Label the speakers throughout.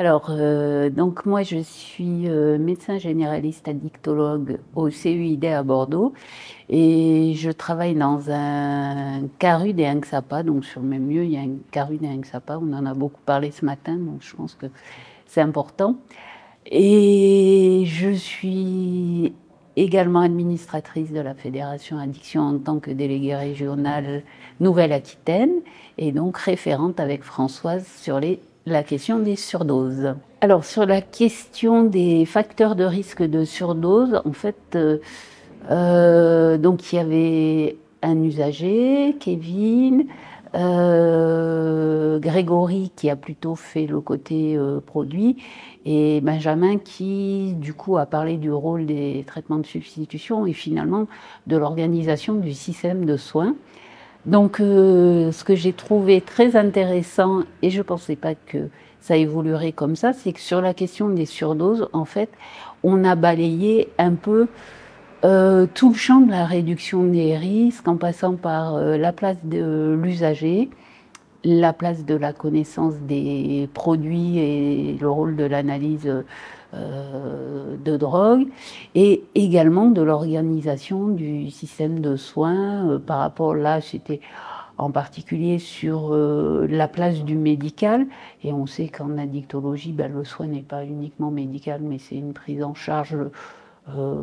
Speaker 1: Donc moi je suis médecin généraliste addictologue au CEID à Bordeaux et je travaille dans un CARUD et un XAPA, donc sur le même lieu il y a un CARUD et un XAPA, on en a beaucoup parlé ce matin, donc je pense que c'est important. Et je suis également administratrice de la Fédération Addiction en tant que déléguée régionale Nouvelle-Aquitaine et donc référente avec Françoise sur la question des surdoses. Alors sur la question des facteurs de risque de surdose, en fait, donc il y avait un usager, Kevin, Grégory qui a plutôt fait le côté produit et Benjamin qui du coup a parlé du rôle des traitements de substitution et finalement de l'organisation du système de soins. Donc ce que j'ai trouvé très intéressant et je ne pensais pas que ça évoluerait comme ça, c'est que sur la question des surdoses, en fait, on a balayé un peu tout le champ de la réduction des risques en passant par la place de l'usager, la place de la connaissance des produits et le rôle de l'analyse de drogue et également de l'organisation du système de soins par rapport là c'était en particulier sur la place du médical et on sait qu'en addictologie le soin n'est pas uniquement médical mais c'est une prise en charge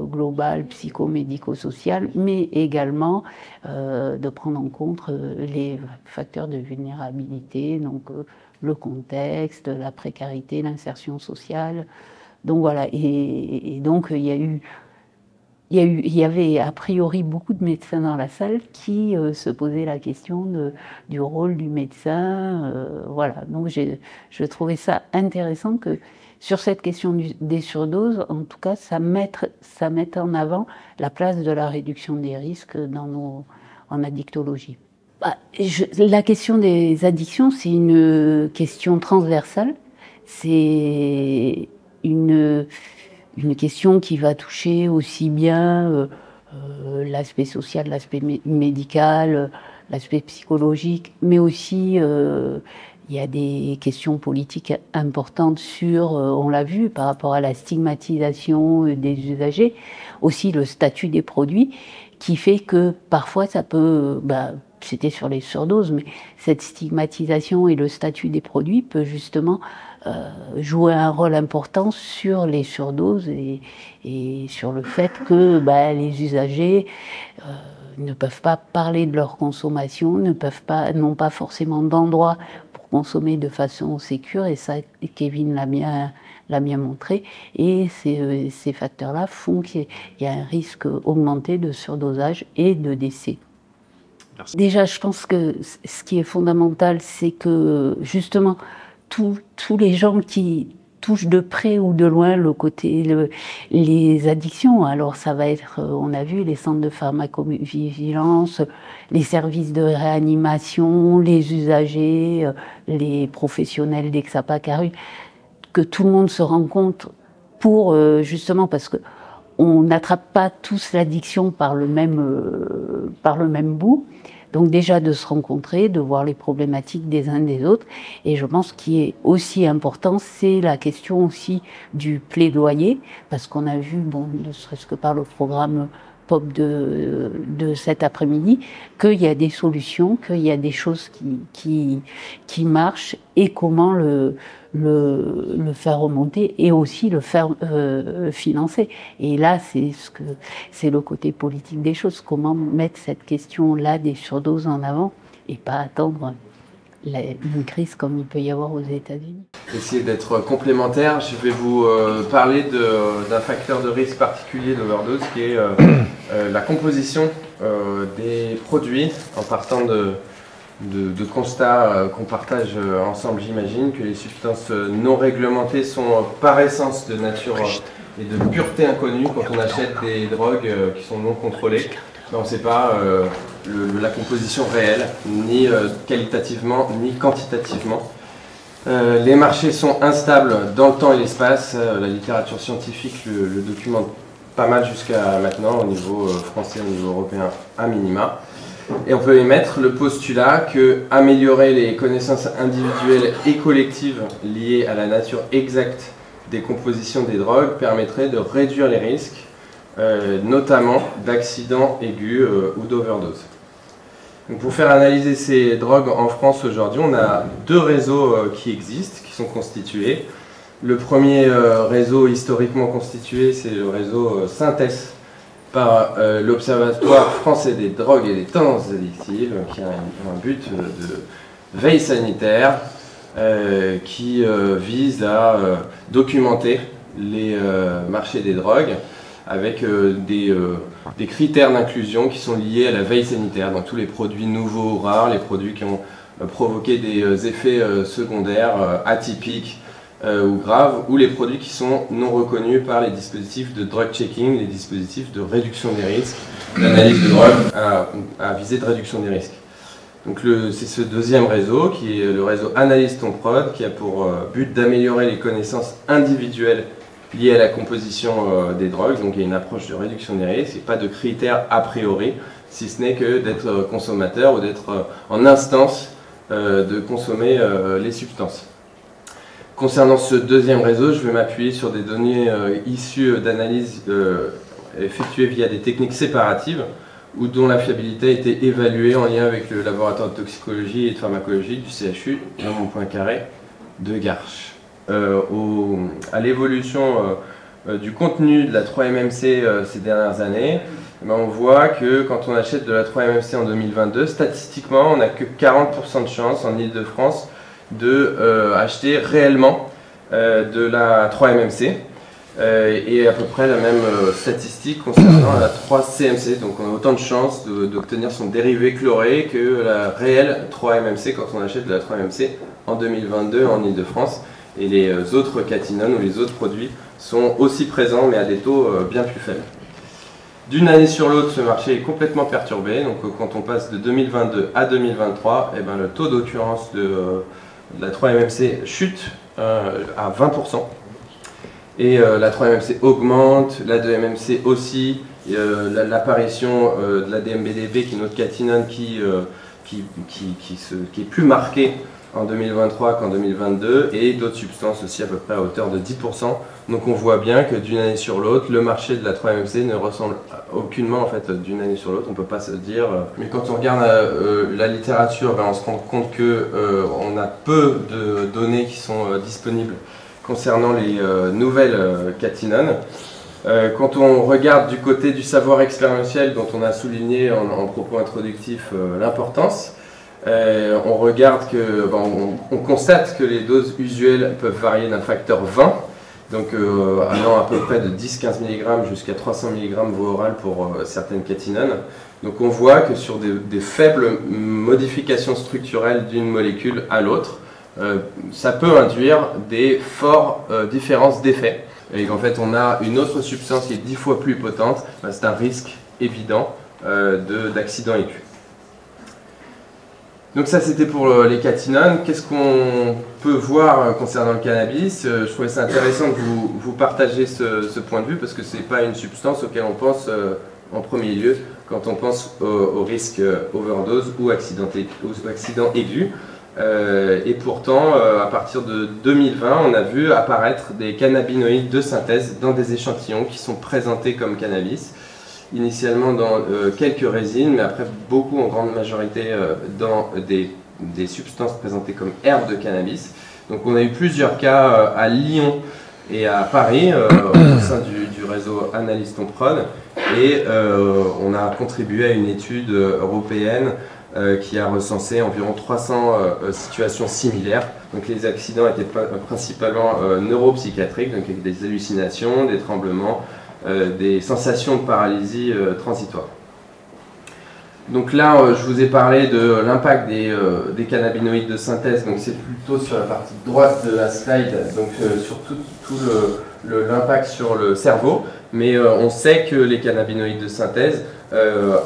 Speaker 1: global, psychomédico-social, mais également de prendre en compte les facteurs de vulnérabilité, donc le contexte, la précarité, l'insertion sociale. Donc voilà, et donc il y avait a priori beaucoup de médecins dans la salle qui se posaient la question du rôle du médecin. Voilà, donc je trouvais ça intéressant que sur cette question des surdoses, en tout cas, ça mette en avant la place de la réduction des risques en addictologie. La question des addictions, c'est une question transversale. C'est une question qui va toucher aussi bien l'aspect social, l'aspect médical, l'aspect psychologique, mais aussi il y a des questions politiques importantes sur, on l'a vu, par rapport à la stigmatisation des usagers, aussi le statut des produits, qui fait que parfois ça peut, c'était sur les surdoses, mais cette stigmatisation et le statut des produits peut justement jouer un rôle important sur les surdoses et sur le fait que les usagers ne peuvent pas parler de leur consommation, n'ont pas forcément d'endroit pour consommer de façon sécure, et ça, Kevin l'a bien montré, et ces facteurs-là font qu'il y a un risque augmenté de surdosage et de décès. Merci. Déjà, je pense que ce qui est fondamental, c'est que justement, tous les gens qui touchent de près ou de loin les addictions. Alors ça va être, on a vu, les centres de pharmacovigilance, les services de réanimation, les usagers, les professionnels d'Exapa Caru, que tout le monde se rencontre pour justement parce que on n'attrape pas tous l'addiction par le même bout. Donc déjà de se rencontrer, de voir les problématiques des uns des autres. Et je pense qu'il est aussi important, c'est la question aussi du plaidoyer, parce qu'on a vu, ne serait-ce que par le programme POP de cet après-midi, qu'il y a des solutions, qu'il y a des choses qui marchent et comment le faire remonter et aussi le faire financer. Et là, c'est le côté politique des choses. Comment mettre cette question-là des surdoses en avant et pas attendre une crise comme il peut y avoir aux États-Unis.
Speaker 2: Essayer d'être complémentaire, je vais vous parler d'un facteur de risque particulier d'overdose qui est la composition des produits en partant de constats qu'on partage ensemble. J'imagine que les substances non réglementées sont par essence de nature et de pureté inconnue quand on achète des drogues qui sont non contrôlées. On ne sait pas la composition réelle, ni qualitativement, ni quantitativement. Les marchés sont instables dans le temps et l'espace. La littérature scientifique le documente pas mal jusqu'à maintenant, au niveau français, au niveau européen, à minima. Et on peut émettre le postulat que améliorer les connaissances individuelles et collectives liées à la nature exacte des compositions des drogues permettrait de réduire les risques, notamment d'accidents aigus ou d'overdose. Pour faire analyser ces drogues en France aujourd'hui, on a deux réseaux qui existent, qui sont constitués. Le premier réseau historiquement constitué, c'est le réseau Synthèse par l'Observatoire français des drogues et des tendances addictives, qui a un but de veille sanitaire qui vise à documenter les marchés des drogues avec des critères d'inclusion qui sont liés à la veille sanitaire dans tous les produits nouveaux ou rares, les produits qui ont provoqué des effets secondaires atypiques ou graves, ou les produits qui sont non reconnus par les dispositifs de drug checking, les dispositifs de réduction des risques, d'analyse de drogue à visée de réduction des risques. Donc c'est ce deuxième réseau qui est le réseau Analyse ton prod, qui a pour but d'améliorer les connaissances individuelles liées à la composition des drogues. Donc il y a une approche de réduction des risques et pas de critères a priori, si ce n'est que d'être consommateur ou d'être en instance de consommer les substances. Concernant ce deuxième réseau, je vais m'appuyer sur des données issues d'analyses effectuées via des techniques séparatives ou dont la fiabilité a été évaluée en lien avec le laboratoire de toxicologie et de pharmacologie du CHU Raymond Poincaré de Garches. À l'évolution du contenu de la 3-MMC ces dernières années, on voit que quand on achète de la 3-MMC en 2022, statistiquement, on n'a que 40% de chance en Ile-de-France d'acheter réellement de la 3-MMC et à peu près la même statistique concernant la 3-CMC. Donc on a autant de chances d'obtenir son dérivé chloré que la réelle 3-MMC quand on achète de la 3-MMC en 2022 en Ile-de-France. Et les autres catinones ou les autres produits sont aussi présents mais à des taux bien plus faibles. D'une année sur l'autre, ce marché est complètement perturbé. Donc quand on passe de 2022 à 2023, eh ben, le taux d'occurrence de la 3-MMC chute à 20%. Et la 3-MMC augmente, la 2-MMC aussi. L'apparition de la DMBDB, qui est notre catinone qui est plus marquée en 2023 qu'en 2022, et d'autres substances aussi à peu près à hauteur de 10%. Donc on voit bien que d'une année sur l'autre, le marché de la 3-MMC ne ressemble aucunement en fait d'une année sur l'autre, on ne peut pas se dire. Mais quand on regarde la littérature, ben, on se rend compte qu'on a peu de données qui sont disponibles concernant les nouvelles catinones. Quand on regarde du côté du savoir expérientiel dont on a souligné en propos introductif l'importance, on regarde on constate que les doses usuelles peuvent varier d'un facteur 20, donc allant à peu près de 10-15 mg jusqu'à 300 mg voie orale pour certaines catinones. Donc on voit que sur des faibles modifications structurelles d'une molécule à l'autre, ça peut induire des fortes différences d'effet. Et qu'en fait on a une autre substance qui est 10 fois plus potente, c'est un risque évident d'accident aigu. Donc ça c'était pour les catinones. Qu'est-ce qu'on peut voir concernant le cannabis? Je trouvais ça intéressant de vous partager ce point de vue parce que ce n'est pas une substance auquel on pense en premier lieu quand on pense au risque overdose ou accident aigu. Et pourtant, à partir de 2020, on a vu apparaître des cannabinoïdes de synthèse dans des échantillons qui sont présentés comme cannabis. Initialement dans quelques résines, mais après beaucoup, en grande majorité, dans des substances présentées comme herbes de cannabis. Donc on a eu plusieurs cas à Lyon et à Paris, au sein du réseau Analyse ton prod, et on a contribué à une étude européenne qui a recensé environ 300 situations similaires. Donc les accidents étaient principalement neuropsychiatriques, donc avec des hallucinations, des tremblements, des sensations de paralysie transitoire. Donc là, je vous ai parlé de l'impact des cannabinoïdes de synthèse, donc c'est plutôt sur la partie droite de la slide, donc sur tout l'impact sur le cerveau, mais on sait que les cannabinoïdes de synthèse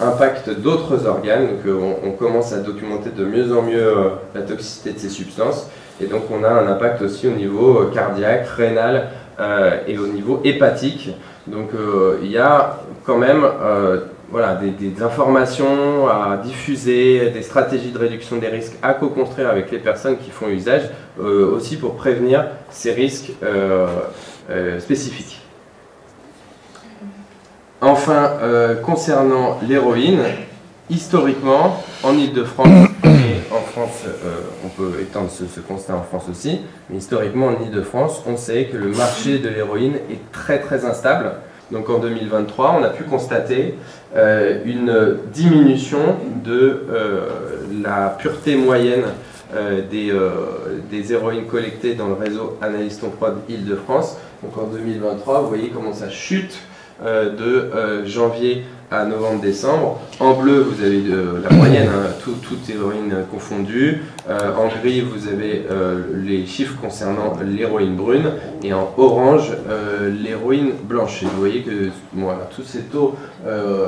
Speaker 2: impactent d'autres organes, donc on commence à documenter de mieux en mieux la toxicité de ces substances, et donc on a un impact aussi au niveau cardiaque, rénal et au niveau hépatique. Donc il y a quand même voilà, des informations à diffuser, des stratégies de réduction des risques à co-construire avec les personnes qui font usage, aussi pour prévenir ces risques spécifiques. Enfin, concernant l'héroïne, historiquement, en Île-de-France et en France, on peut étendre ce constat en France aussi, mais historiquement en Île-de-France, on sait que le marché de l'héroïne est très très instable. Donc en 2023, on a pu constater une diminution de la pureté moyenne des héroïnes collectées dans le réseau Analyse Ton Prod Île-de-France. Donc en 2023, vous voyez comment ça chute de janvier à novembre-décembre. En bleu, vous avez la moyenne, hein, toutes héroïnes confondues. En gris, vous avez les chiffres concernant l'héroïne brune. Et en orange, l'héroïne blanche. Et vous voyez que voilà, tous ces taux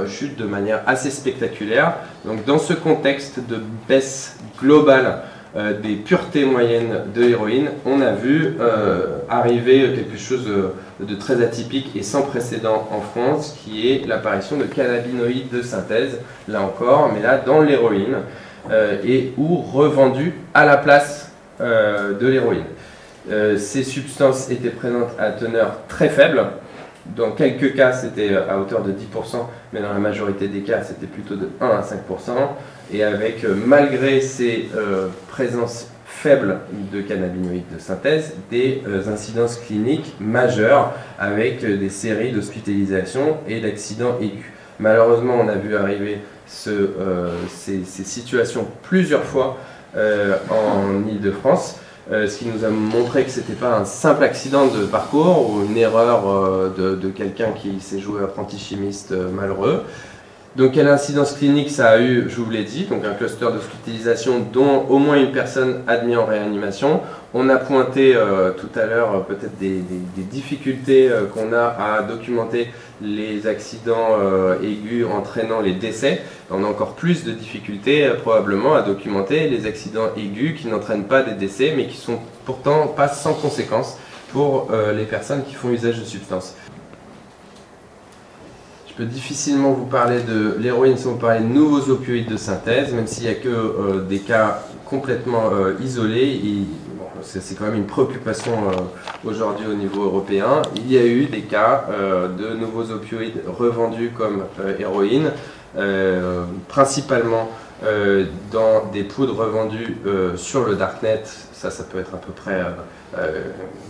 Speaker 2: chutent de manière assez spectaculaire. Donc dans ce contexte de baisse globale des puretés moyennes de l'héroïne, on a vu arriver quelque chose de très atypique et sans précédent en France, qui est l'apparition de cannabinoïdes de synthèse, là encore, mais là dans l'héroïne, et ou revendus à la place de l'héroïne. Ces substances étaient présentes à teneur très faible. Dans quelques cas, c'était à hauteur de 10%, mais dans la majorité des cas, c'était plutôt de 1 à 5%. Et avec, malgré ces présences faibles de cannabinoïdes de synthèse, des incidences cliniques majeures avec des séries d'hospitalisations et d'accidents aigus. Malheureusement, on a vu arriver ces situations plusieurs fois en Île-de-France. Ce qui nous a montré que ce n'était pas un simple accident de parcours ou une erreur de quelqu'un qui s'est joué apprenti chimiste malheureux. Donc quelle incidence clinique ça a eu, je vous l'ai dit, donc un cluster d'hospitalisation dont au moins une personne admise en réanimation. On a pointé tout à l'heure peut-être des difficultés qu'on a à documenter les accidents aigus entraînant les décès. On a encore plus de difficultés probablement à documenter les accidents aigus qui n'entraînent pas des décès mais qui sont pourtant pas sans conséquences pour les personnes qui font usage de substances. Je peux difficilement vous parler de l'héroïne sans vous parler de nouveaux opioïdes de synthèse, même s'il n'y a que des cas complètement isolés. Bon, c'est quand même une préoccupation aujourd'hui au niveau européen. Il y a eu des cas de nouveaux opioïdes revendus comme héroïne, principalement dans des poudres revendues sur le darknet. Ça peut être à peu près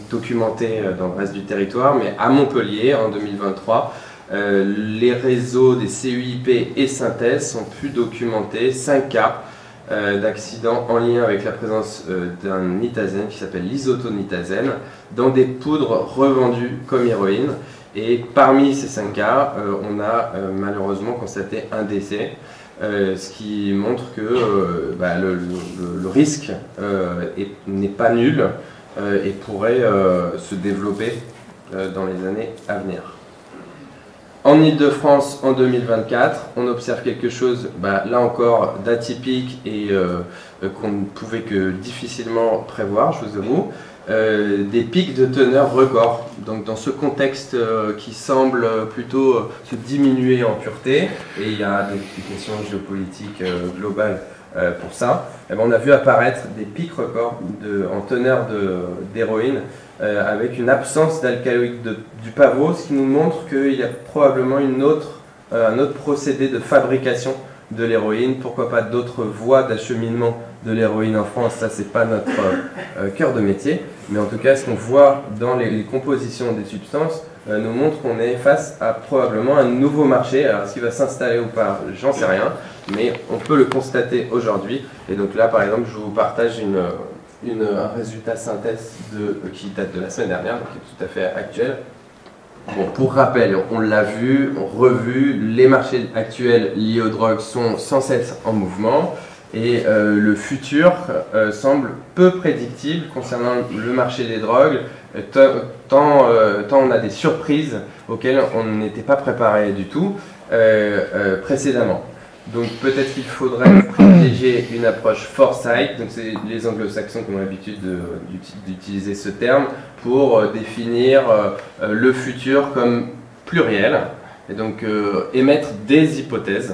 Speaker 2: documenté dans le reste du territoire, mais à Montpellier en 2023, les réseaux des CUIP et synthèse sont pu documenter 5 cas d'accidents en lien avec la présence d'un nitazène qui s'appelle l'isotonitazène dans des poudres revendues comme héroïne. Et parmi ces 5 cas, on a malheureusement constaté un décès, ce qui montre que le risque n'est pas nul et pourrait se développer dans les années à venir. En Île-de-France, en 2024, on observe quelque chose, là encore, d'atypique et qu'on ne pouvait que difficilement prévoir, je vous avoue, des pics de teneur record. Donc dans ce contexte qui semble plutôt se diminuer en pureté, et il y a des explications géopolitiques globales pour ça, on a vu apparaître des pics records en teneur d'héroïne, avec une absence d'alcaloïdes du pavot, ce qui nous montre qu'il y a probablement un autre procédé de fabrication de l'héroïne, pourquoi pas d'autres voies d'acheminement de l'héroïne en France. Ça, c'est pas notre cœur de métier, mais en tout cas, ce qu'on voit dans les compositions des substances nous montre qu'on est face à probablement un nouveau marché. Alors, est-ce qu'il va s'installer ou pas, j'en sais rien, mais on peut le constater aujourd'hui. Et donc là, par exemple, je vous partage un résultat synthèse qui date de la semaine dernière, donc qui est tout à fait actuel. Bon, pour rappel, on l'a vu, revu, les marchés actuels liés aux drogues sont sans cesse en mouvement et le futur semble peu prédictible concernant le marché des drogues, tant on a des surprises auxquelles on n'était pas préparé du tout précédemment. Donc peut-être qu'il faudrait privilégier une approche foresight, donc c'est les anglo-saxons qui ont l'habitude d'utiliser ce terme pour définir le futur comme pluriel, et donc émettre des hypothèses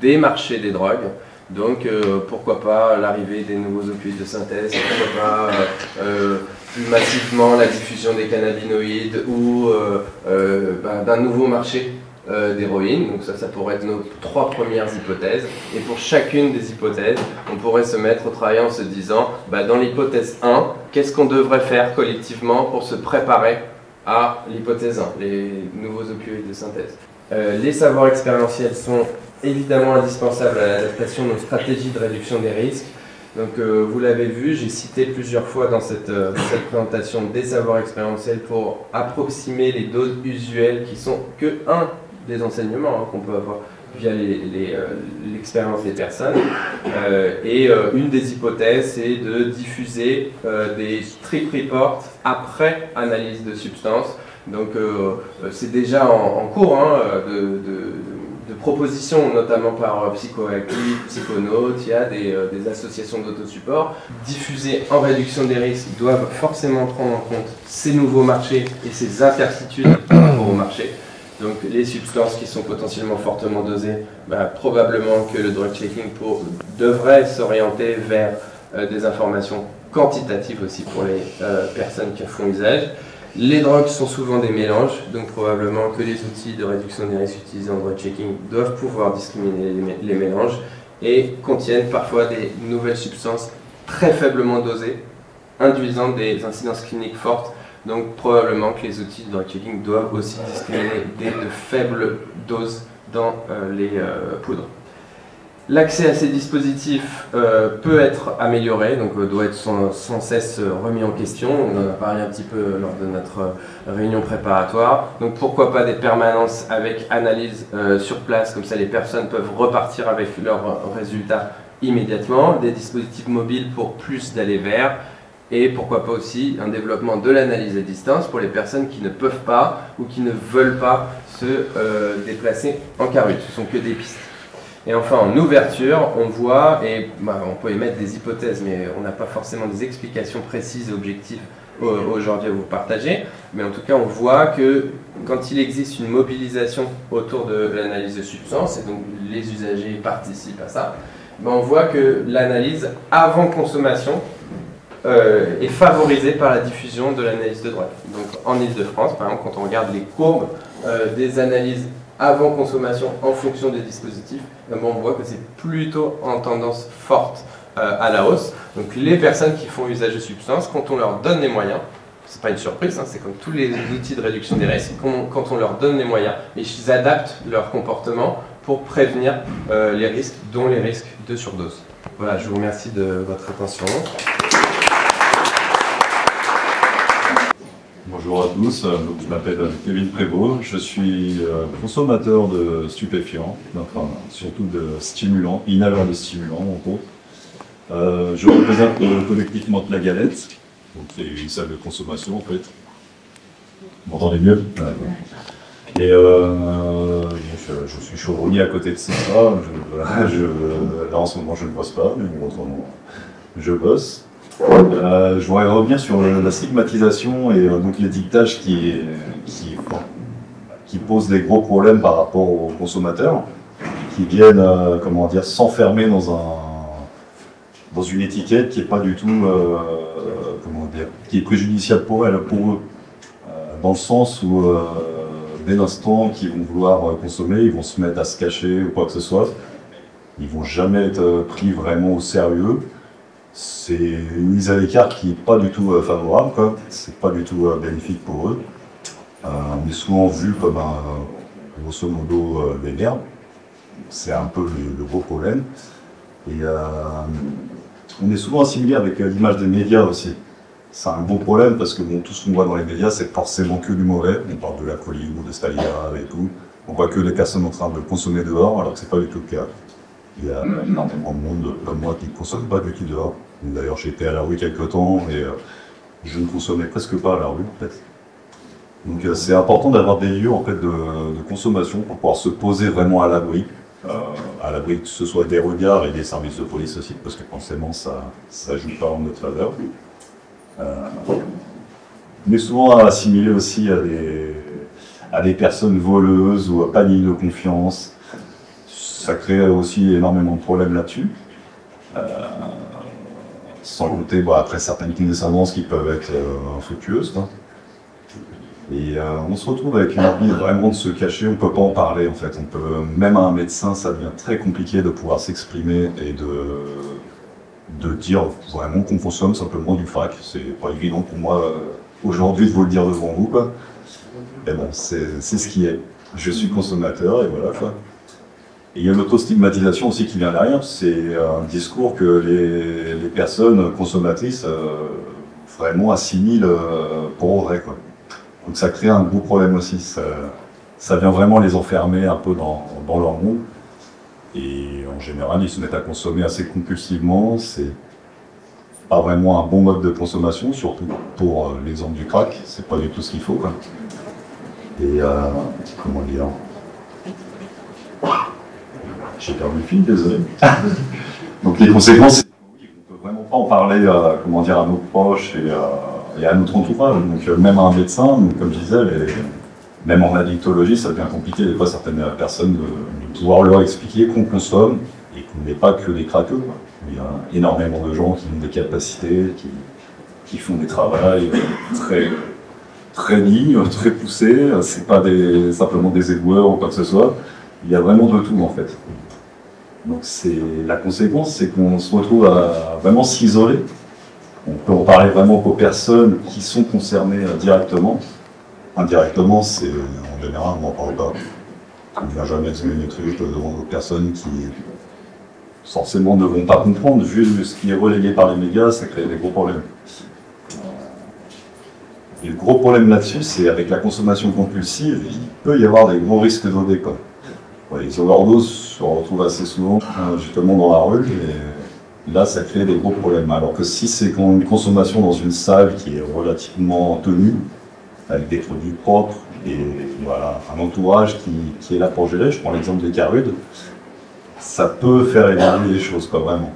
Speaker 2: des marchés des drogues. Donc pourquoi pas l'arrivée des nouveaux opioïdes de synthèse, pourquoi pas plus massivement la diffusion des cannabinoïdes ou d'un nouveau marché d'héroïne. Donc ça pourrait être nos 3 premières hypothèses. Et pour chacune des hypothèses, on pourrait se mettre au travail en se disant, dans l'hypothèse 1, qu'est-ce qu'on devrait faire collectivement pour se préparer à l'hypothèse 1, les nouveaux opioïdes de synthèse. Les savoirs expérientiels sont évidemment indispensables à l'adaptation de nos stratégies de réduction des risques. Donc vous l'avez vu, j'ai cité plusieurs fois dans cette présentation des savoirs expérientiels pour approximer les doses usuelles qui sont que un des enseignements qu'on peut avoir via l'expérience des personnes. Une des hypothèses, c'est de diffuser des trip reports après analyse de substances. Donc c'est déjà en cours de propositions, notamment par Psychoactive, Psychonautes. Il y a des associations d'autosupport. Diffusées en réduction des risques, doivent forcément prendre en compte ces nouveaux marchés et ces intertitudes par rapport au marché. Donc les substances qui sont potentiellement fortement dosées, probablement que le drug checking devrait s'orienter vers des informations quantitatives aussi pour les personnes qui en font usage. Les drogues sont souvent des mélanges, donc probablement que les outils de réduction des risques utilisés en drug checking doivent pouvoir discriminer les mélanges et contiennent parfois des nouvelles substances très faiblement dosées, induisant des incidences cliniques fortes. Donc probablement que les outils de drug checking doivent aussi discriminer de faibles doses dans les poudres. L'accès à ces dispositifs peut être amélioré, donc doit être sans cesse remis en question. On en a parlé un petit peu lors de notre réunion préparatoire. Donc pourquoi pas des permanences avec analyse sur place, comme ça les personnes peuvent repartir avec leurs résultats immédiatement. Des dispositifs mobiles pour plus d'aller vers. Et pourquoi pas aussi un développement de l'analyse à distance pour les personnes qui ne peuvent pas ou qui ne veulent pas se déplacer en carute. Ce ne sont que des pistes. Et enfin, en ouverture, on voit, et on peut émettre des hypothèses, mais on n'a pas forcément des explications précises et objectives aujourd'hui à vous partager. Mais en tout cas, on voit que quand il existe une mobilisation autour de l'analyse de substances, et donc les usagers participent à ça, on voit que l'analyse avant consommation est favorisée par la diffusion de l'analyse de drogue. Donc en Ile-de-France, par exemple, quand on regarde les courbes des analyses avant consommation en fonction des dispositifs, on voit que c'est plutôt en tendance forte à la hausse. Donc les personnes qui font usage de substances, quand on leur donne les moyens, c'est pas une surprise, c'est comme tous les outils de réduction des risques, quand on leur donne les moyens, ils adaptent leur comportement pour prévenir les risques, dont les risques de surdose. Voilà, je vous remercie de votre attention.
Speaker 3: Bonjour à tous, je m'appelle Kevin Prévost, je suis consommateur de stupéfiants, enfin surtout de stimulants, inhaleurs de stimulants en gros. Je représente le collectif Monte la Galette, donc c'est une salle de consommation en fait. Vous m'entendez mieux? Et je suis chaudronnier à côté de ça, là en ce moment je ne bosse pas, mais autrement je bosse. Je voudrais revenir sur la stigmatisation et donc l'étiquetage qui pose des gros problèmes par rapport aux consommateurs qui viennent comment dire, s'enfermer dans une étiquette qui n'est pas du tout comment dire, qui est préjudiciable pour eux, dans le sens où dès l'instant qu'ils vont vouloir consommer, ils vont se mettre à se cacher ou quoi que ce soit, ils vont jamais être pris vraiment au sérieux. C'est une mise à l'écart qui n'est pas du tout favorable, quoi. C'est pas du tout bénéfique pour eux. On est souvent vu comme grosso modo des merdes. C'est un peu le gros problème. Et on est souvent assimilé avec l'image des médias aussi. C'est un gros problème parce que bon, tout ce qu'on voit dans les médias, c'est forcément que du mauvais. On parle de la folie ou de Stalia et tout. On voit que les personnes en train de consommer dehors, alors que c'est pas du tout le cas. Il y a énormément de monde comme moi qui ne consomme pas du tout dehors. D'ailleurs, j'étais à la rue quelques temps et je ne consommais presque pas à la rue en fait. Donc c'est important d'avoir des lieux en fait, de consommation pour pouvoir se poser vraiment à l'abri que ce soit des regards et des services de police aussi, parce que forcément ça joue pas en notre faveur. On est souvent assimilé aussi à des personnes voleuses ou pas dignes de confiance. Ça crée aussi énormément de problèmes là-dessus. Sans compter après certaines connaissances qui peuvent être infructueuses. Et on se retrouve avec une envie vraiment de se cacher, on ne peut pas en parler en fait. Même à un médecin, ça devient très compliqué de pouvoir s'exprimer et de dire vraiment qu'on consomme simplement du frac. C'est pas évident pour moi aujourd'hui de vous le dire devant vous, quoi. Mais bon, c'est ce qui est. Je suis consommateur et voilà, quoi. Et il y a l'autostigmatisation aussi qui vient derrière. C'est un discours que les personnes consommatrices vraiment assimilent pour vrai, quoi. Donc ça crée un gros problème aussi. Ça vient vraiment les enfermer un peu dans leur monde. Et en général, ils se mettent à consommer assez compulsivement. C'est pas vraiment un bon mode de consommation, surtout pour l'exemple du crack. C'est pas du tout ce qu'il faut, quoi. Et comment dire, j'ai perdu le fil, désolé. Donc les conséquences, c'est qu'on ne peut vraiment pas en parler comment dire, à nos proches et à notre entourage. Donc même à un médecin, donc, comme je disais, même en addictologie, ça devient compliqué des fois certaines personnes de pouvoir leur expliquer qu'on consomme et qu'on n'est pas que des craqueux. Il y a énormément de gens qui ont des capacités, qui font des travails très dignes, très poussés. C'est pas simplement des éboueurs ou quoi que ce soit. Il y a vraiment de tout en fait. Donc la conséquence, c'est qu'on se retrouve à vraiment s'isoler. On peut en parler vraiment qu'aux personnes qui sont concernées directement. Indirectement, c'est en général, on n'en parle pas. On ne vient jamais examiner des trucs devant d'autres personnes qui forcément ne vont pas comprendre. Vu ce qui est relayé par les médias, ça crée des gros problèmes. Et le gros problème là-dessus, c'est avec la consommation compulsive, il peut y avoir des gros risques d'OD, quoi. Les overdoses se retrouvent assez souvent justement dans la rue, et là ça crée des gros problèmes. Alors que si c'est une consommation dans une salle qui est relativement tenue, avec des produits propres et voilà, un entourage qui est là pour gérer, je prends l'exemple des Carudes, ça peut faire évoluer les choses, quoi, vraiment.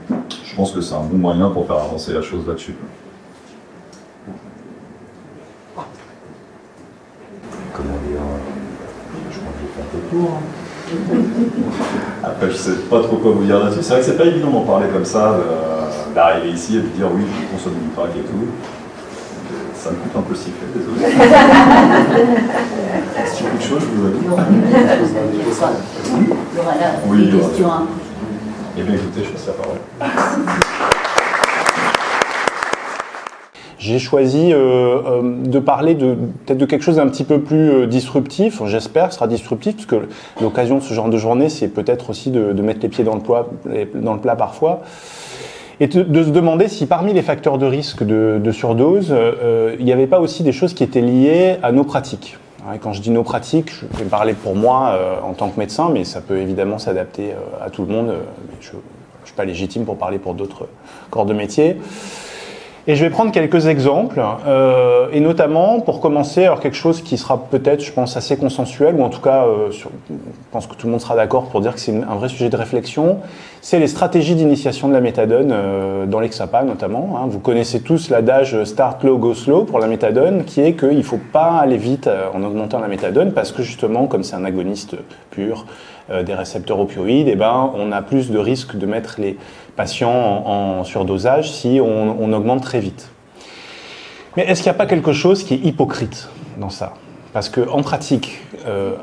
Speaker 3: Je pense que c'est un bon moyen pour faire avancer la chose là-dessus. Comment dire, je crois que j'ai fait un peu court. Après, je sais pas trop quoi vous dire là-dessus. C'est vrai que c'est pas évident d'en parler comme ça, d'arriver ici et de dire oui, je consomme du crack et tout. Ça me coûte un peu le sifflet, désolé. Si beaucoup de choses, je vous avoue.
Speaker 1: Il y aura des questions.
Speaker 3: Eh bien, écoutez, je passe la parole.
Speaker 4: J'ai choisi de parler peut-être de quelque chose d'un petit peu plus disruptif. J'espère que ce sera disruptif, parce que l'occasion de ce genre de journée, c'est peut-être aussi de mettre les pieds dans le plat parfois. Et de se demander si parmi les facteurs de risque de surdose, il n'y avait pas aussi des choses qui étaient liées à nos pratiques. Et quand je dis nos pratiques, je vais parler pour moi en tant que médecin, mais ça peut évidemment s'adapter à tout le monde. Je ne suis pas légitime pour parler pour d'autres corps de métier. Et je vais prendre quelques exemples, et notamment, pour commencer, alors quelque chose qui sera peut-être, je pense, assez consensuel, ou en tout cas, je pense que tout le monde sera d'accord pour dire que c'est un vrai sujet de réflexion, c'est les stratégies d'initiation de la méthadone dans l'Exapa notamment. Vous connaissez tous l'adage « start low, go slow » pour la méthadone, qui est qu'il ne faut pas aller vite en augmentant la méthadone, parce que justement, comme c'est un agoniste pur des récepteurs opioïdes, eh ben, on a plus de risques de mettre les patients en surdosage si on augmente très vite. Mais est-ce qu'il n'y a pas quelque chose qui est hypocrite dans ça? Parce qu'en pratique,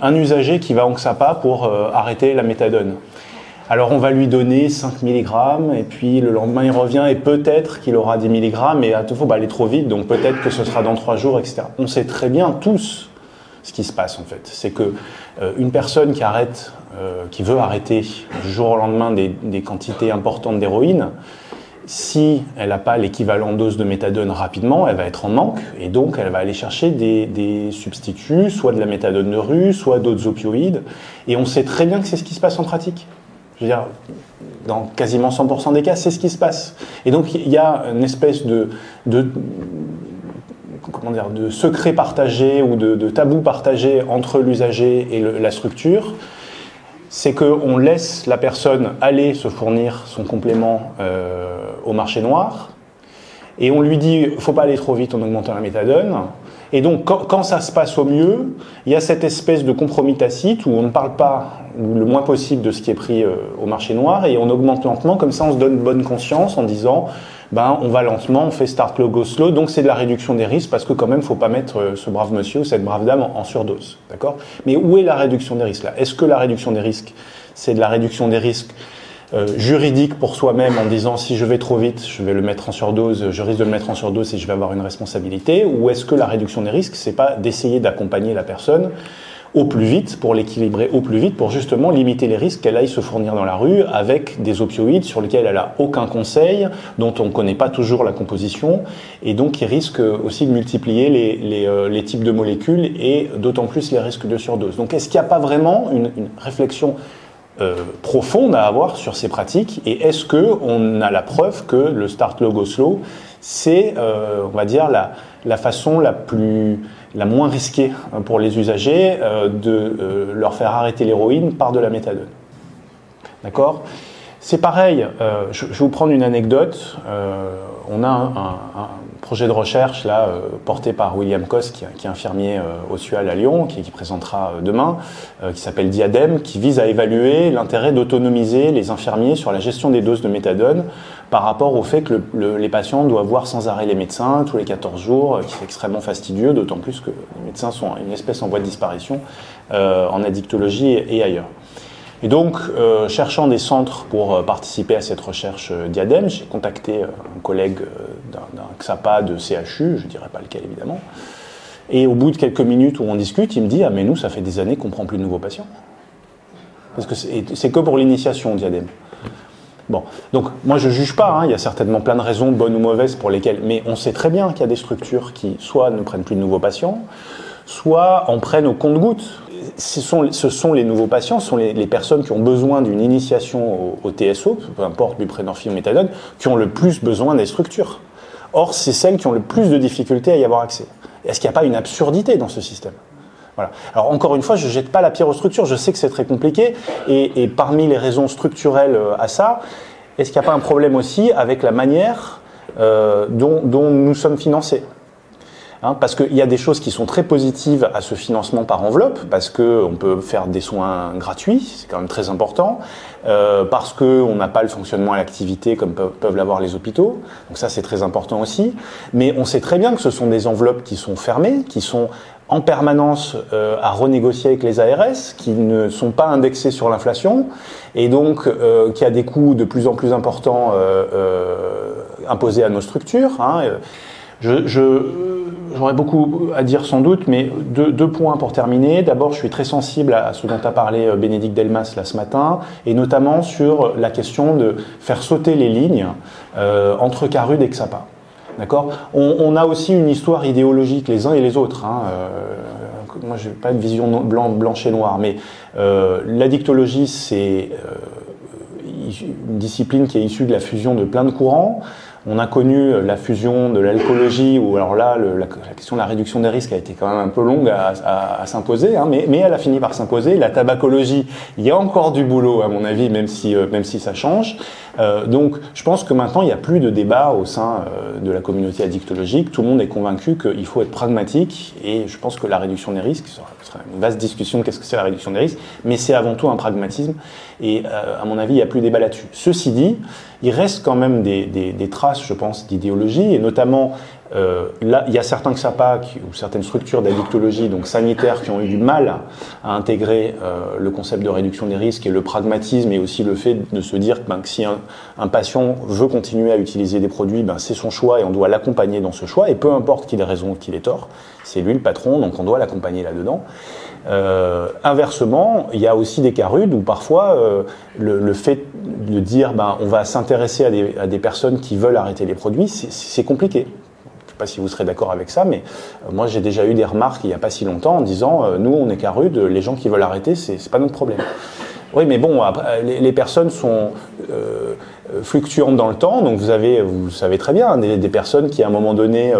Speaker 4: un usager qui va en XAPA pour arrêter la méthadone, alors on va lui donner 5 mg, et puis le lendemain il revient, et peut-être qu'il aura 10 mg, mais il faut aller trop vite, donc peut-être que ce sera dans 3 jours, etc. On sait très bien tous ce qui se passe en fait. C'est que une personne qui veut arrêter du jour au lendemain des quantités importantes d'héroïne, si elle n'a pas l'équivalent dose de méthadone rapidement, elle va être en manque, et donc elle va aller chercher des substituts, soit de la méthadone de rue, soit d'autres opioïdes, et on sait très bien que c'est ce qui se passe en pratique. Je veux dire, dans quasiment 100% des cas, c'est ce qui se passe. Et donc il y a une espèce de secret partagé ou de tabou partagé entre l'usager et la structure. C'est qu'on laisse la personne aller se fournir son complément au marché noir, et on lui dit « faut pas aller trop vite en augmentant la méthadone », Et donc, quand ça se passe au mieux, il y a cette espèce de compromis tacite où on ne parle pas le moins possible de ce qui est pris au marché noir et on augmente lentement, comme ça on se donne bonne conscience en disant on va lentement, on fait start low, go slow, donc c'est de la réduction des risques parce que quand même il ne faut pas mettre ce brave monsieur ou cette brave dame en surdose. D'accord ? Mais où est la réduction des risques là ? Est-ce que la réduction des risques, c'est de la réduction des risques juridique pour soi-même en disant si je vais trop vite, je vais le mettre en surdose, je risque de le mettre en surdose et je vais avoir une responsabilité, ou est-ce que la réduction des risques, c'est pas d'essayer d'accompagner la personne au plus vite, pour l'équilibrer au plus vite, pour justement limiter les risques qu'elle aille se fournir dans la rue avec des opioïdes sur lesquels elle a aucun conseil, dont on ne connaît pas toujours la composition, et donc qui risquent aussi de multiplier les types de molécules et d'autant plus les risques de surdose. Donc est-ce qu'il n'y a pas vraiment une réflexion profonde à avoir sur ces pratiques et est-ce qu'on a la preuve que le start low go slow c'est on va dire la façon la moins risquée pour les usagers de leur faire arrêter l'héroïne par de la méthadone. D'accord ? C'est pareil, je vais vous prendre une anecdote. On a un projet de recherche là porté par William Cos, qui est infirmier au SUAL à Lyon, qui présentera demain, qui s'appelle Diadème, qui vise à évaluer l'intérêt d'autonomiser les infirmiers sur la gestion des doses de méthadone par rapport au fait que les patients doivent voir sans arrêt les médecins tous les 14 jours, qui est extrêmement fastidieux, d'autant plus que les médecins sont une espèce en voie de disparition en addictologie et ailleurs. Et donc, cherchant des centres pour participer à cette recherche Diadème, j'ai contacté un collègue d'un XAPA de CHU, je ne dirai pas lequel évidemment, et au bout de quelques minutes où on discute, il me dit « Ah mais nous, ça fait des années qu'on ne prend plus de nouveaux patients. » Parce que c'est que pour l'initiation Diadème. Bon, donc moi je ne juge pas, il y a certainement plein de raisons, bonnes ou mauvaises, pour lesquelles, mais on sait très bien qu'il y a des structures qui soit ne prennent plus de nouveaux patients, soit en prennent au compte-gouttes. Ce sont les nouveaux patients, ce sont les personnes qui ont besoin d'une initiation au TSO, peu importe buprenorphine ou méthadone, qui ont le plus besoin des structures. Or, c'est celles qui ont le plus de difficultés à y avoir accès. Est-ce qu'il n'y a pas une absurdité dans ce système ? Voilà. Alors encore une fois, je ne jette pas la pierre aux structures, je sais que c'est très compliqué, et parmi les raisons structurelles à ça, est-ce qu'il n'y a pas un problème aussi avec la manière dont nous sommes financés ? Parce qu'il y a des choses qui sont très positives à ce financement par enveloppe, parce qu'on peut faire des soins gratuits, c'est quand même très important, parce qu'on n'a pas le fonctionnement à l'activité comme peuvent l'avoir les hôpitaux, donc ça c'est très important aussi, mais on sait très bien que ce sont des enveloppes qui sont fermées, qui sont en permanence à renégocier avec les ARS, qui ne sont pas indexées sur l'inflation, et donc qui a des coûts de plus en plus importants imposés à nos structures. J'aurais beaucoup à dire sans doute, mais deux points pour terminer. D'abord, je suis très sensible à ce dont a parlé Bénédicte Delmas là ce matin, et notamment sur la question de faire sauter les lignes entre Carud et XAPA. D'accord ? On a aussi une histoire idéologique les uns et les autres. Moi, je n'ai pas une vision blanche et noire, mais l'addictologie, c'est une discipline qui est issue de la fusion de plein de courants. On a connu la fusion de l'alcoolologie, où alors là, la question de la réduction des risques a été quand même un peu longue à s'imposer, mais elle a fini par s'imposer. La tabacologie, il y a encore du boulot à mon avis, même si ça change. Donc je pense que maintenant, il n'y a plus de débat au sein de la communauté addictologique. Tout le monde est convaincu qu'il faut être pragmatique, et je pense que la réduction des risques, ce sera une vaste discussion de qu'est-ce que c'est la réduction des risques, mais c'est avant tout un pragmatisme, et à mon avis, il n'y a plus de débat là-dessus. Ceci dit, il reste quand même des traces, je pense, d'idéologie, et notamment, là, il y a certains XAPA ou certaines structures d'addictologie, donc sanitaires, qui ont eu du mal à intégrer le concept de réduction des risques et le pragmatisme, et aussi le fait de se dire que si un patient veut continuer à utiliser des produits, c'est son choix et on doit l'accompagner dans ce choix, et peu importe qu'il ait raison ou qu'il ait tort, c'est lui le patron, donc on doit l'accompagner là-dedans. Inversement, il y a aussi des cas rudes où parfois le fait de dire on va s'intéresser à des personnes qui veulent arrêter les produits, c'est compliqué. Je ne sais pas si vous serez d'accord avec ça, mais moi j'ai déjà eu des remarques il n'y a pas si longtemps en disant nous on est cas rude, les gens qui veulent arrêter, c'est pas notre problème. Oui, mais bon, les personnes sont fluctuantes dans le temps, donc vous savez très bien, des personnes qui à un moment donné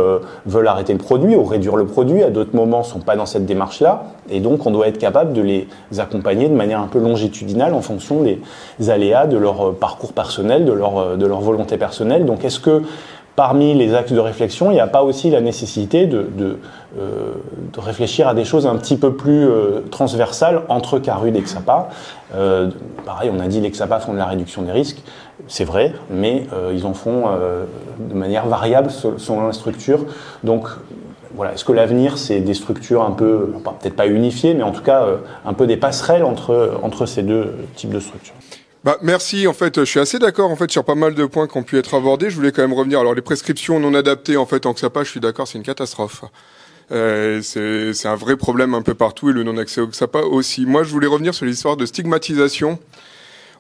Speaker 4: veulent arrêter le produit ou réduire le produit, à d'autres moments ne sont pas dans cette démarche-là, et donc on doit être capable de les accompagner de manière un peu longitudinale en fonction des aléas de leur parcours personnel, de leur volonté personnelle. Donc est-ce que parmi les axes de réflexion, il n'y a pas aussi la nécessité de réfléchir à des choses un petit peu plus transversales entre Carud et XAPA. Pareil, on a dit les XAPA font de la réduction des risques, c'est vrai, mais ils en font de manière variable selon la structure. Donc voilà, est-ce que l'avenir, c'est des structures un peu, peut-être pas unifiées, mais en tout cas un peu des passerelles entre ces deux types de structures?
Speaker 5: Bah, merci. En fait, je suis assez d'accord en fait sur pas mal de points qui ont pu être abordés. Je voulais quand même revenir. Alors, les prescriptions non adaptées, en fait, en XAPA, je suis d'accord, c'est une catastrophe. C'est un vrai problème un peu partout, et le non-accès au XAPA aussi. Moi, je voulais revenir sur l'histoire de stigmatisation,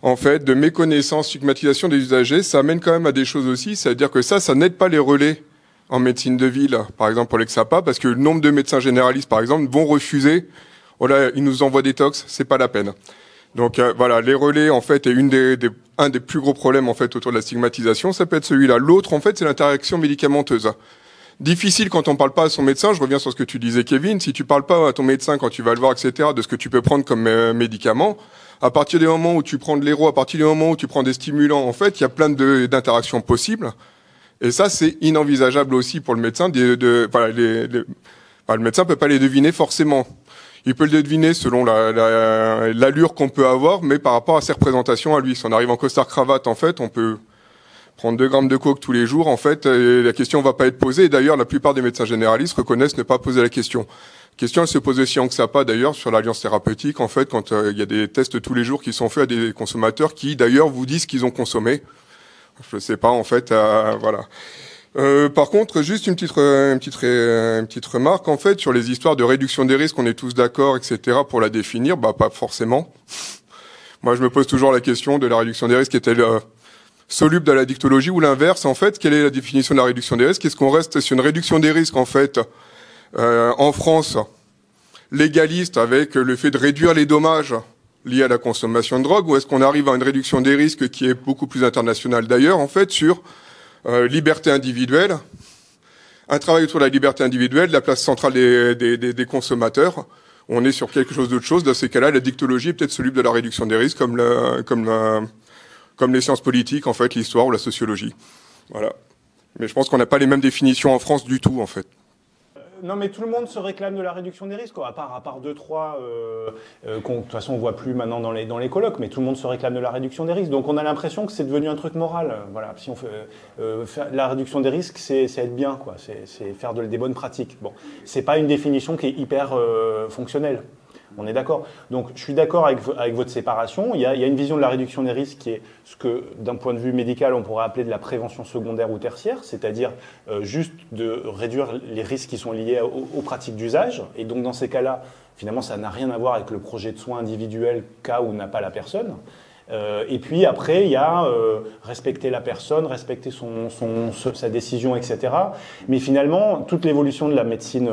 Speaker 5: en fait, de méconnaissance, stigmatisation des usagers. Ça amène quand même à des choses aussi. C'est-à-dire que ça n'aide pas les relais en médecine de ville, par exemple pour l'XAPA, parce que le nombre de médecins généralistes, par exemple, vont refuser. Oh là, ils nous envoient des tox, c'est pas la peine. Donc voilà, les relais en fait est un des plus gros problèmes en fait autour de la stigmatisation, ça peut être celui-là. L'autre en fait c'est l'interaction médicamenteuse. Difficile quand on parle pas à son médecin, je reviens sur ce que tu disais Kevin, si tu parles pas à ton médecin quand tu vas le voir, etc., de ce que tu peux prendre comme médicament, à partir du moment où tu prends de l'héro, à partir du moment où tu prends des stimulants, en fait il y a plein d'interactions possibles. Et ça c'est inenvisageable aussi pour le médecin, voilà, le médecin peut pas les deviner forcément. Il peut le deviner selon l'allure qu'on peut avoir, mais par rapport à ses représentations à lui. Si on arrive en costard-cravate, en fait, on peut prendre 2 grammes de coke tous les jours, en fait, et la question va pas être posée. Et d'ailleurs, la plupart des médecins généralistes reconnaissent ne pas poser la question. La question, elle se pose aussi en XAPA, d'ailleurs, sur l'alliance thérapeutique, en fait, quand il y a des tests tous les jours qui sont faits à des consommateurs qui, d'ailleurs, vous disent qu'ils ont consommé. Je sais pas, en fait, voilà. Par contre, juste une petite remarque, en fait, sur les histoires de réduction des risques, on est tous d'accord, etc., pour la définir, bah, pas forcément. Moi, je me pose toujours la question de la réduction des risques, est-elle soluble dans la dictologie ou l'inverse, en fait, quelle est la définition de la réduction des risques? Est-ce qu'on reste sur une réduction des risques, en fait, en France, légaliste, avec le fait de réduire les dommages liés à la consommation de drogue, ou est-ce qu'on arrive à une réduction des risques qui est beaucoup plus internationale d'ailleurs, en fait, sur liberté individuelle, un travail autour de la liberté individuelle, la place centrale des consommateurs. On est sur quelque chose d'autre chose. Dans ces cas-là, la dictologie est peut-être soluble de la réduction des risques, comme les sciences politiques, en fait, l'histoire ou la sociologie. Voilà. Mais je pense qu'on n'a pas les mêmes définitions en France du tout, en fait.
Speaker 4: Non, mais tout le monde se réclame de la réduction des risques, quoi. À part 2-3 de toute façon on voit plus maintenant dans les colloques, mais tout le monde se réclame de la réduction des risques. Donc on a l'impression que c'est devenu un truc moral. Voilà, si on fait faire la réduction des risques, c'est être bien, quoi. C'est faire des bonnes pratiques. Bon, c'est pas une définition qui est hyper fonctionnelle. On est d'accord. Donc, je suis d'accord avec votre séparation. Il y a une vision de la réduction des risques qui est ce que, d'un point de vue médical, on pourrait appeler de la prévention secondaire ou tertiaire, c'est-à-dire juste de réduire les risques qui sont liés aux pratiques d'usage. Et donc, dans ces cas-là, finalement, ça n'a rien à voir avec le projet de soins individuel, cas où n'a pas la personne. Et puis après, il y a respecter la personne, respecter sa décision, etc. Mais finalement, toute l'évolution de la médecine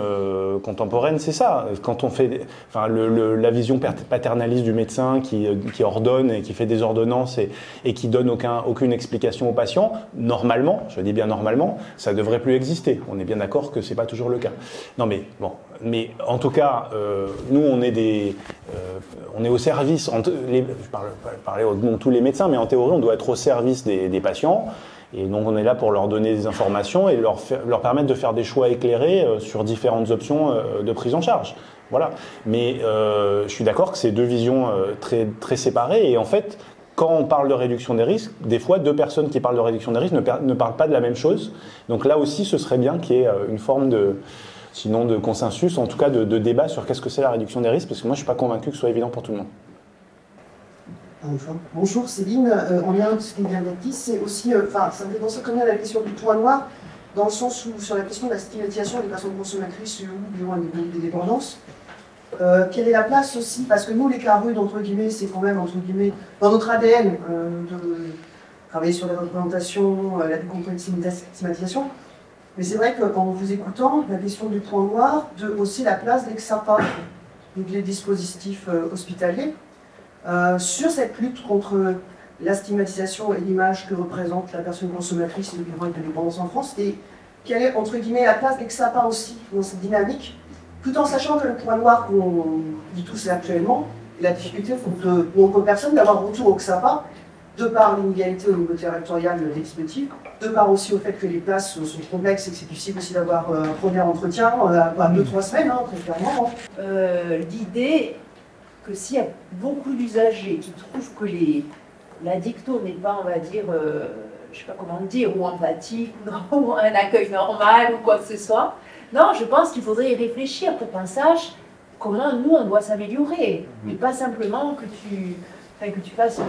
Speaker 4: contemporaine, c'est ça. Quand on fait, la vision paternaliste du médecin qui ordonne et qui fait des ordonnances et qui donne aucune explication au patient, normalement, je dis bien normalement, ça devrait plus exister. On est bien d'accord que c'est pas toujours le cas. Non, mais bon. Mais en tout cas, nous, on est on est au service. Je parle au nom de tous les médecins, mais en théorie, on doit être au service des patients. Et donc, on est là pour leur donner des informations et leur permettre de faire des choix éclairés sur différentes options de prise en charge. Voilà. Mais je suis d'accord que c'est deux visions très, très séparées. Et en fait, quand on parle de réduction des risques, des fois, deux personnes qui parlent de réduction des risques ne parlent pas de la même chose. Donc là aussi, ce serait bien qu'il y ait une forme de consensus, en tout cas de débat sur qu'est-ce que c'est la réduction des risques, parce que moi je ne suis pas convaincu que ce soit évident pour tout le monde.
Speaker 6: Bonjour Céline, en lien avec ce qui vient d'être dit, c'est aussi, ça me fait penser quand même à la question du point noir, dans le sens où sur la question de la stigmatisation des personnes consommatrices ou du moins des dépendances, quelle est la place aussi, parce que nous les Carud, entre guillemets, c'est quand même, entre guillemets, dans notre ADN, de travailler sur la représentation, la décompensation. Mais c'est vrai qu'en vous écoutant, la question du point noir, aussi la place des XAPA, donc les dispositifs hospitaliers, sur cette lutte contre la stigmatisation et l'image que représente la personne consommatrice et le besoin de dépendance en France, et quelle est, entre guillemets, la place des XAPA aussi dans cette dynamique, tout en sachant que le point noir qu'on dit tous actuellement, et la difficulté pour de nombreuses personnes d'avoir retour au XAPA, de par l'inégalité au niveau territorial des dispositifs, de par aussi au fait que les places sont complexes et que c'est difficile aussi d'avoir un premier entretien à 2-3 semaines, hein, très clairement.
Speaker 7: L'idée que s'il y a beaucoup d'usagers qui trouvent que la dicto n'est pas, on va dire, je ne sais pas comment le dire, ou empathique, ou un accueil normal, ou quoi que ce soit, non, je pense qu'il faudrait y réfléchir pour qu'on sache comment nous, on doit s'améliorer. Et pas simplement que tu fasses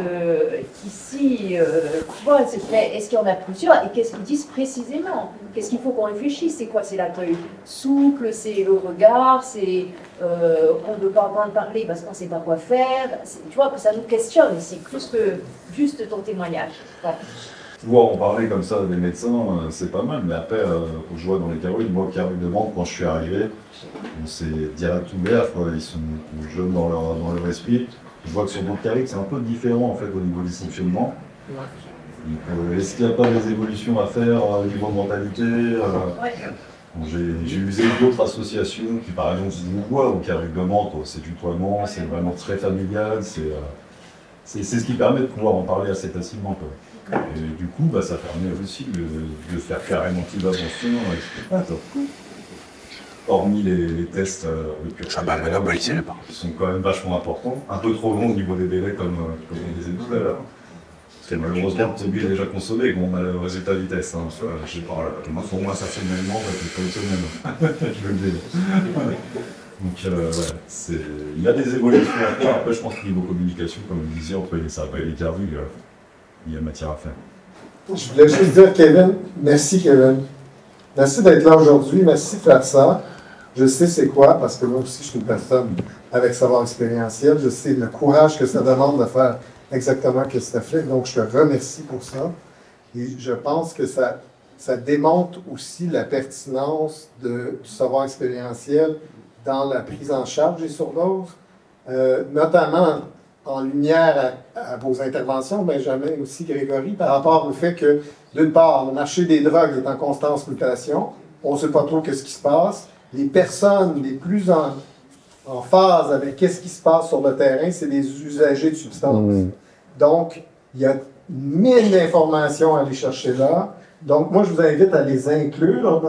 Speaker 7: qu'ici, est-ce qu'il y en a plusieurs et qu'est-ce qu'ils disent précisément? Qu'est-ce qu'il faut qu'on réfléchisse? C'est quoi? C'est l'accueil souple, c'est le regard, c'est qu'on ne veut pas entendre parler parce qu'on ne sait pas quoi faire. Tu vois, que ça nous questionne ici, plus que juste ton témoignage. Ouais.
Speaker 3: Tu vois, on parlait comme ça des médecins, c'est pas mal, mais après, je vois dans les carrues, moi, carrues de vente, quand je suis arrivé, c'est direct ouvert, quoi. Ils sont jeunes dans leur esprit. Je vois que sur d'autres carrés, c'est un peu différent en fait au niveau du fonctionnement. Est-ce qu'il n'y a pas des évolutions à faire au niveau mentalité J'ai usé d'autres associations qui, par exemple, vous voient au carré de vente, c'est tutoiement, c'est vraiment très familial, c'est ce qui permet de pouvoir en parler assez facilement, quoi. Et du coup, ça permet aussi de faire carrément plus d'attention avec hormis les tests qui sont quand même vachement importants, un peu trop longs au niveau des délais comme on disait tout à l'heure. Parce que malheureusement, le produit est déjà consommé et qu'on a le résultat du test. Hein. Je sais pas, moi, pour moi, ça fait manuellement, c'est pas une semaine. Je veux le dire. Donc, il y a des évolutions à faire. Après, je pense que niveau communication, comme vous disiez, entre les SAP et les carrues, il y a matière à faire.
Speaker 8: Je voulais juste dire, Kevin, merci Kevin. Merci d'être là aujourd'hui, merci de faire ça. Je sais c'est quoi, parce que moi aussi je suis une personne avec savoir expérientiel. Je sais le courage que ça demande de faire exactement ce que tu as fait. Donc je te remercie pour ça. Et je pense que ça démontre aussi la pertinence du savoir expérientiel dans la prise en charge des surdoses, notamment en lumière à vos interventions, Benjamin et aussi Grégory, par rapport au fait que, d'une part, le marché des drogues est en constante mutation, on ne sait pas trop ce qui se passe. Les personnes les plus en phase avec ce qui se passe sur le terrain, c'est les usagers de substances. Donc, il y a 1000 informations à aller chercher là. Donc, moi, je vous invite à les inclure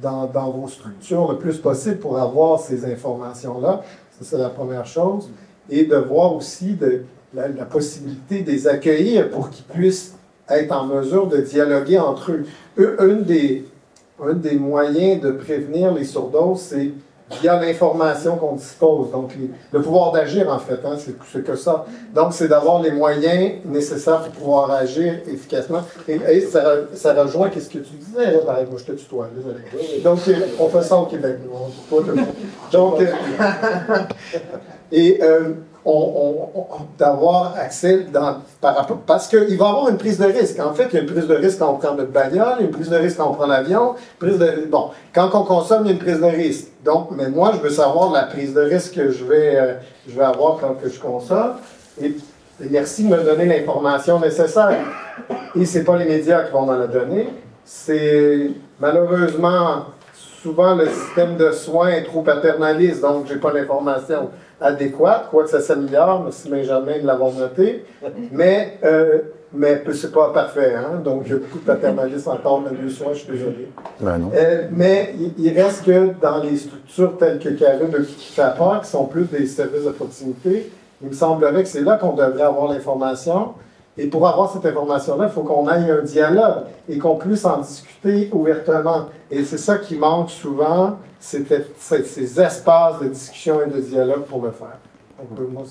Speaker 8: dans vos structures le plus possible pour avoir ces informations-là. Ça, c'est la première chose. Et de voir aussi la possibilité de les accueillir pour qu'ils puissent être en mesure de dialoguer entre eux. Un des moyens de prévenir les surdoses, c'est via l'information qu'on dispose. Donc, le pouvoir d'agir, en fait, hein, c'est que ça. Donc, c'est d'avoir les moyens nécessaires pour pouvoir agir efficacement. Et ça rejoint ce que tu disais, là, par exemple, moi, je te tutoie, désolé. Donc, on fait ça au Québec. Donc, d'avoir accès parce qu'il va y avoir une prise de risque. En fait, il y a une prise de risque quand on prend notre bagnole, une prise de risque quand on prend l'avion, quand on consomme, il y a une prise de risque. Donc, mais moi, je veux savoir la prise de risque que je vais avoir quand je consomme. Et merci de me donner l'information nécessaire. Et ce n'est pas les médias qui vont m'en la donner. C'est malheureusement, souvent, le système de soins est trop paternaliste, donc je n'ai pas l'information adéquate, quoique ça s'améliore, merci Benjamin de l'avoir noté, mais c'est pas parfait, hein? Donc il y a beaucoup de paternalisme encore dans le soin, je suis désolé. Mais il reste que dans les structures telles que Karine de Kifapar, qui sont plus des services de proximité, il me semblerait que c'est là qu'on devrait avoir l'information. Et pour avoir cette information-là, il faut qu'on aille un dialogue et qu'on puisse en discuter ouvertement. Et c'est ça qui manque souvent, ces espaces de discussion et de dialogue pour le faire. Donc, moi,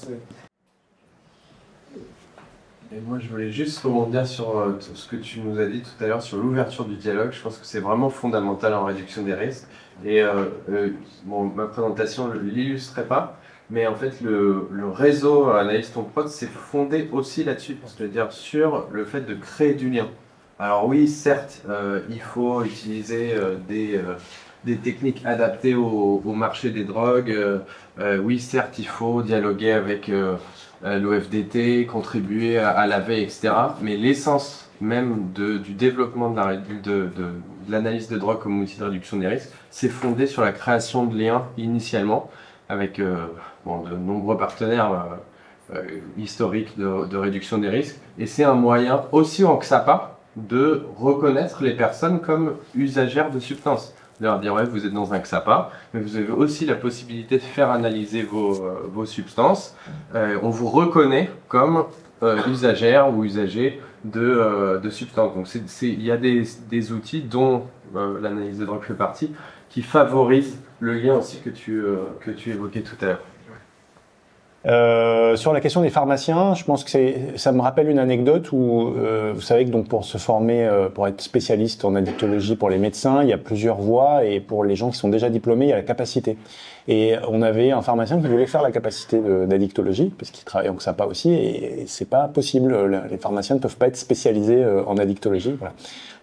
Speaker 2: et moi, je voulais juste rebondir sur ce que tu nous as dit tout à l'heure sur l'ouverture du dialogue. Je pense que c'est vraiment fondamental en réduction des risques. Et ma présentation ne l'illustrait pas. Mais en fait, le réseau Analyse ton prod s'est fondé aussi là-dessus, c'est-à-dire sur le fait de créer du lien. Alors oui, certes, il faut utiliser des techniques adaptées au marché des drogues. Oui, certes, il faut dialoguer avec l'OFDT, contribuer à la veille, etc. Mais l'essence même du développement de l'analyse de drogue comme outil de réduction des risques, c'est fondé sur la création de liens initialement, avec de nombreux partenaires historique de réduction des risques. Et c'est un moyen aussi en XAPA de reconnaître les personnes comme usagères de substances. De leur dire, ouais, vous êtes dans un XAPA, mais vous avez aussi la possibilité de faire analyser vos substances. On vous reconnaît comme usagère ou usager de substances. Donc il y a des outils dont l'analyse de drogue fait partie, qui favorisent le lien aussi que tu évoquais tout à l'heure.
Speaker 4: Sur la question des pharmaciens, je pense que ça me rappelle une anecdote où vous savez que donc pour se former, pour être spécialiste en addictologie pour les médecins, il y a plusieurs voies, et pour les gens qui sont déjà diplômés, il y a la capacité. Et on avait un pharmacien qui voulait faire la capacité d'addictologie parce qu'il travaille en XAPA aussi, et c'est pas possible. Les pharmaciens ne peuvent pas être spécialisés en addictologie. Voilà.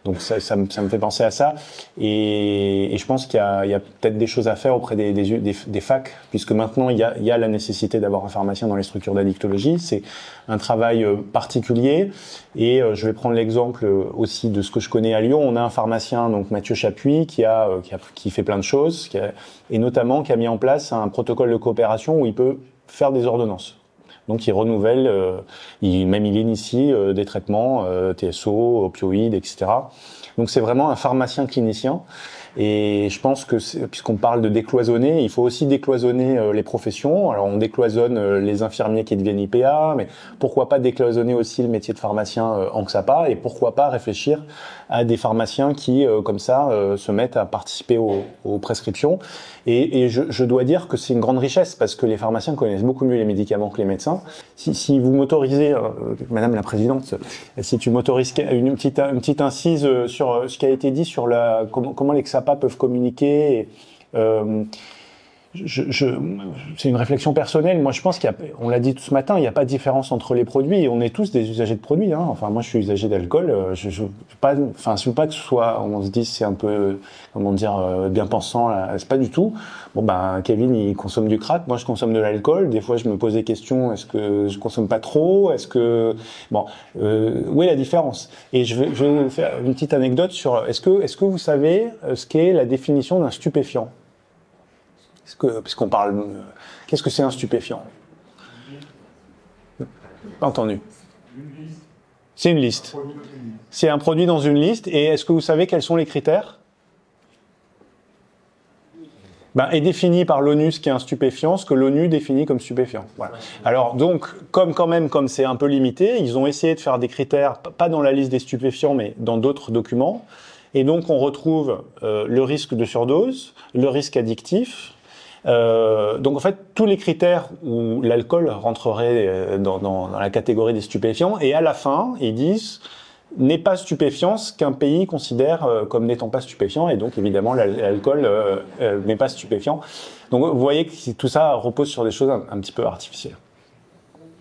Speaker 4: Donc ça me fait penser à ça, et je pense qu'il y a peut-être des choses à faire auprès des facs, puisque maintenant il y a la nécessité d'avoir un pharmacien dans les structures d'addictologie. C'est un travail particulier, et je vais prendre l'exemple aussi de ce que je connais à Lyon. On a un pharmacien, donc Mathieu Chapuis, qui fait plein de choses, et notamment qui a mis en place un protocole de coopération où il peut faire des ordonnances. Donc il renouvelle, il initie des traitements, TSO, opioïdes, etc. Donc c'est vraiment un pharmacien clinicien. Et je pense que, puisqu'on parle de décloisonner, il faut aussi décloisonner les professions. Alors on décloisonne les infirmiers qui deviennent IPA, mais pourquoi pas décloisonner aussi le métier de pharmacien en XAPA, et pourquoi pas réfléchir à des pharmaciens qui, comme ça, se mettent à participer aux prescriptions. Et je dois dire que c'est une grande richesse, parce que les pharmaciens connaissent beaucoup mieux les médicaments que les médecins. Si vous m'autorisez, Madame la Présidente, si tu m'autorises une petite incise sur ce qui a été dit sur comment les XAPA peuvent communiquer. C'est une réflexion personnelle. Moi, je pense on l'a dit tout ce matin, il n'y a pas de différence entre les produits. On est tous des usagers de produits. Hein. Enfin, moi, je suis usager d'alcool. Je veux pas que ce soit, on se dise, c'est un peu, comment dire, bien pensant. C'est pas du tout. Bon, Kevin, il consomme du crack. Moi, je consomme de l'alcool. Des fois, je me pose des questions. Est-ce que je consomme pas trop? Où est la différence? Et je vais vous faire une petite anecdote sur. Est-ce que vous savez ce qu'est la définition d'un stupéfiant? Puisqu'on parle, qu'est-ce que c'est un stupéfiant? Pas entendu. C'est une liste. C'est un produit dans une liste. Et est-ce que vous savez quels sont les critères? Est défini par l'ONU ce qui est un stupéfiant, ce que l'ONU définit comme stupéfiant. Voilà. Alors donc, comme c'est un peu limité, ils ont essayé de faire des critères, pas dans la liste des stupéfiants, mais dans d'autres documents. Et donc on retrouve le risque de surdose, le risque addictif. Donc en fait, tous les critères où l'alcool rentrerait dans la catégorie des stupéfiants, et à la fin, ils disent n'est pas stupéfiant ce qu'un pays considère comme n'étant pas stupéfiant, et donc évidemment l'alcool n'est pas stupéfiant. Donc vous voyez que tout ça repose sur des choses un petit peu artificielles.